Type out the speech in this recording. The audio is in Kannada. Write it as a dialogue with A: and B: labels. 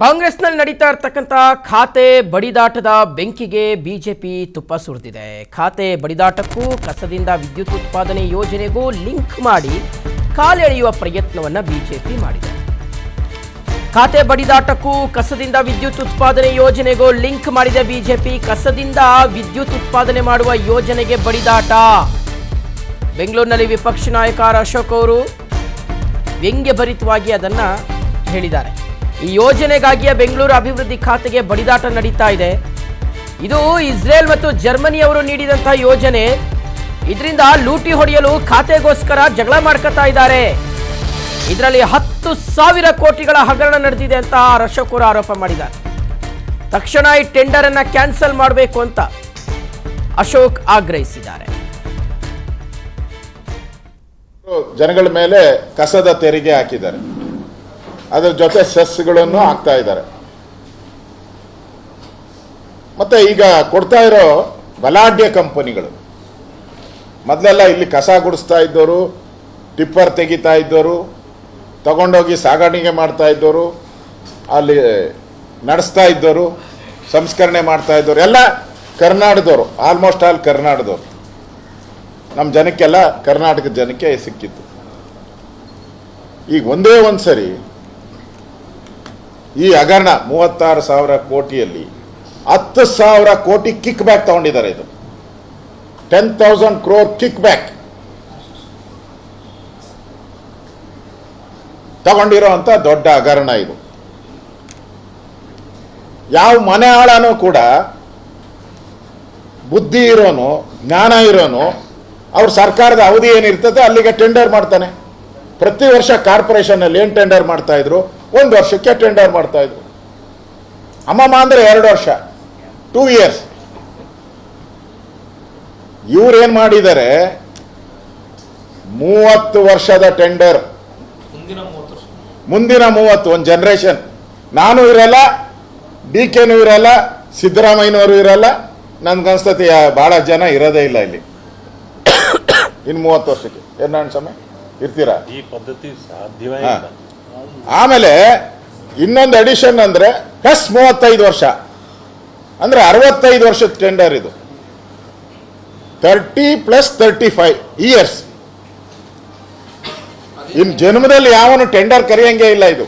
A: ಕಾಂಗ್ರೆಸ್ನಲ್ಲಿ ನಡೀತಾ ಇರತಕ್ಕಂತ ಖಾತೆ ಬಡಿದಾಟದ ಬೆಂಕಿಗೆ ಬಿಜೆಪಿ ತುಪ್ಪ ಸುರಿದಿದೆ. ಖಾತೆ ಬಡಿದಾಟಕ್ಕೂ ಕಸದಿಂದ ವಿದ್ಯುತ್ ಉತ್ಪಾದನೆ ಯೋಜನೆಗೂ ಲಿಂಕ್ ಮಾಡಿ ಕಾಲೆಳೆಯುವ ಪ್ರಯತ್ನವನ್ನ ಬಿಜೆಪಿ ಮಾಡಿದೆ. ಖಾತೆ ಬಡಿದಾಟಕ್ಕೂ ಕಸದಿಂದ ವಿದ್ಯುತ್ ಉತ್ಪಾದನೆ ಯೋಜನೆಗೂ ಲಿಂಕ್ ಮಾಡಿದೆ ಬಿಜೆಪಿ. ಕಸದಿಂದ ವಿದ್ಯುತ್ ಉತ್ಪಾದನೆ ಮಾಡುವ ಯೋಜನೆಗೆ ಬಡಿದಾಟ. ಬೆಂಗಳೂರಿನಲ್ಲಿ ವಿಪಕ್ಷ ನಾಯಕ ಅಶೋಕ್ ಅವರು ವ್ಯಂಗ್ಯಭರಿತವಾಗಿ ಅದನ್ನ ಹೇಳಿದ್ದಾರೆ. ಈ ಯೋಜನೆಗಾಗಿಯೇ ಬೆಂಗಳೂರು ಅಭಿವೃದ್ಧಿ ಖಾತೆಗೆ ಬಡಿದಾಟ ನಡೀತಾ ಇದೆ. ಇದು ಇಸ್ರೇಲ್ ಮತ್ತು ಜರ್ಮನಿಯವರು ನೀಡಿದಂತಹ ಯೋಜನೆ. ಇದರಿಂದ ಲೂಟಿ ಹೊಡೆಯಲು ಖಾತೆಗೋಸ್ಕರ ಜಗಳ ಮಾಡ್ಕೊತಾ ಇದ್ದಾರೆ. ಇದರಲ್ಲಿ 10,000 ಕೋಟಿಗಳ ಹಗರಣ ನಡೆದಿದೆ ಅಂತ ಅಶೋಕ್ ಅವರು ಆರೋಪ ಮಾಡಿದ್ದಾರೆ. ತಕ್ಷಣ ಈ ಟೆಂಡರ್ ಅನ್ನ ಕ್ಯಾನ್ಸಲ್ ಮಾಡಬೇಕು ಅಂತ ಅಶೋಕ್ ಆಗ್ರಹಿಸಿದ್ದಾರೆ.
B: ಜನಗಳ ಮೇಲೆ ಕಸದ ತೆರಿಗೆ ಹಾಕಿದ್ದಾರೆ, ಅದರ ಜೊತೆ ಸೆಸ್ಗಳನ್ನು ಹಾಕ್ತಾ ಇದ್ದಾರೆ. ಮತ್ತೆ ಈಗ ಕೊಡ್ತಾ ಇರೋ ಬಲಾಢ್ಯ ಕಂಪನಿಗಳು, ಮೊದಲೆಲ್ಲ ಇಲ್ಲಿ ಕಸ ಗುಡಿಸ್ತಾ ಇದ್ದವರು, ಟಿಪ್ಪರ್ ತೆಗಿತಾ ಇದ್ದವರು, ತಗೊಂಡೋಗಿ ಸಾಗಾಣಿಕೆ ಮಾಡ್ತಾ ಇದ್ದವರು, ಅಲ್ಲಿ ನಡೆಸ್ತಾ ಇದ್ದವರು, ಸಂಸ್ಕರಣೆ ಮಾಡ್ತಾ ಇದ್ದವರು ಎಲ್ಲ ಕರ್ನಾಟಕದವರು, ಆಲ್ಮೋಸ್ಟ್ ಆಲ್ ಕರ್ನಾಟಕದವರು. ನಮ್ಮ ಜನಕ್ಕೆಲ್ಲ ಕರ್ನಾಟಕದ ಜನಕ್ಕೆ ಸಿಕ್ಕಿತ್ತು. ಈಗ ಒಂದೇ ಒಂದು ಸರಿ ಈ ಹಗರಣ 36,000 ಕೋಟಿಯಲ್ಲಿ 10,000 ಕೋಟಿ ಕಿಕ್ ಬ್ಯಾಕ್ ತಗೊಂಡಿದ್ದಾರೆ. ಇದು 10,000 crore ಕಿಕ್ ಬ್ಯಾಕ್ ತಗೊಂಡಿರೋ ಅಂತ ದೊಡ್ಡ ಹಗರಣ ಇದು. ಯಾವ ಮನೆ ಆಳನೂ ಕೂಡ ಬುದ್ಧಿ ಇರೋನು, ಜ್ಞಾನ ಇರೋನು, ಅವ್ರ ಸರ್ಕಾರದ ಅವಧಿ ಏನಿರ್ತದೆ ಅಲ್ಲಿಗೆ ಟೆಂಡರ್ ಮಾಡ್ತಾನೆ. ಪ್ರತಿ ವರ್ಷ ಕಾರ್ಪೊರೇಷನಲ್ಲಿ ಏನು ಟೆಂಡರ್ ಮಾಡ್ತಾ ಇದ್ರು, 1 ವರ್ಷಕ್ಕೆ ಟೆಂಡರ್ ಮಾಡ್ತಾ ಇದ್ರು. ಅಮ್ಮಮ್ಮ ಅಂದ್ರೆ 2 ವರ್ಷ, 2 years. ಇವ್ರೇನ್ ಮಾಡಿದ್ದಾರೆ, 30 ವರ್ಷದ ಟೆಂಡರ್, ಮುಂದಿನ 30 ಒಂದು ಜನರೇಷನ್. ನಾನು ಇರಲ್ಲ, DKನೂ ಇರಲ್ಲ, ಸಿದ್ದರಾಮಯ್ಯನವರು ಇರಲ್ಲ, ನನ್ಗನ್ಸ್ತತಿ ಬಹಳ ಜನ ಇರೋದೇ ಇಲ್ಲ ಇಲ್ಲಿ. ಇನ್ನು 30 ವರ್ಷಕ್ಕೆ ಏನಾಣ ಸಮಯ ಇರ್ತೀರಾ?
C: ಈ ಪದ್ಧತಿ ಸಾಧ್ಯವೇ.
B: ಆಮೇಲೆ ಇನ್ನೊಂದು ಅಡಿಷನ್ ಅಂದ್ರೆ ಪ್ಲಸ್ 35 ವರ್ಷ ಅಂದ್ರೆ 65 ವರ್ಷದ ಟೆಂಡರ್ ಇದು. 30 + 35 years. ಇನ್ ಜನ್ಮದಲ್ಲಿ ಯಾವನು ಟೆಂಡರ್ ಕರೆಯಂಗೆ ಇಲ್ಲ ಇದು.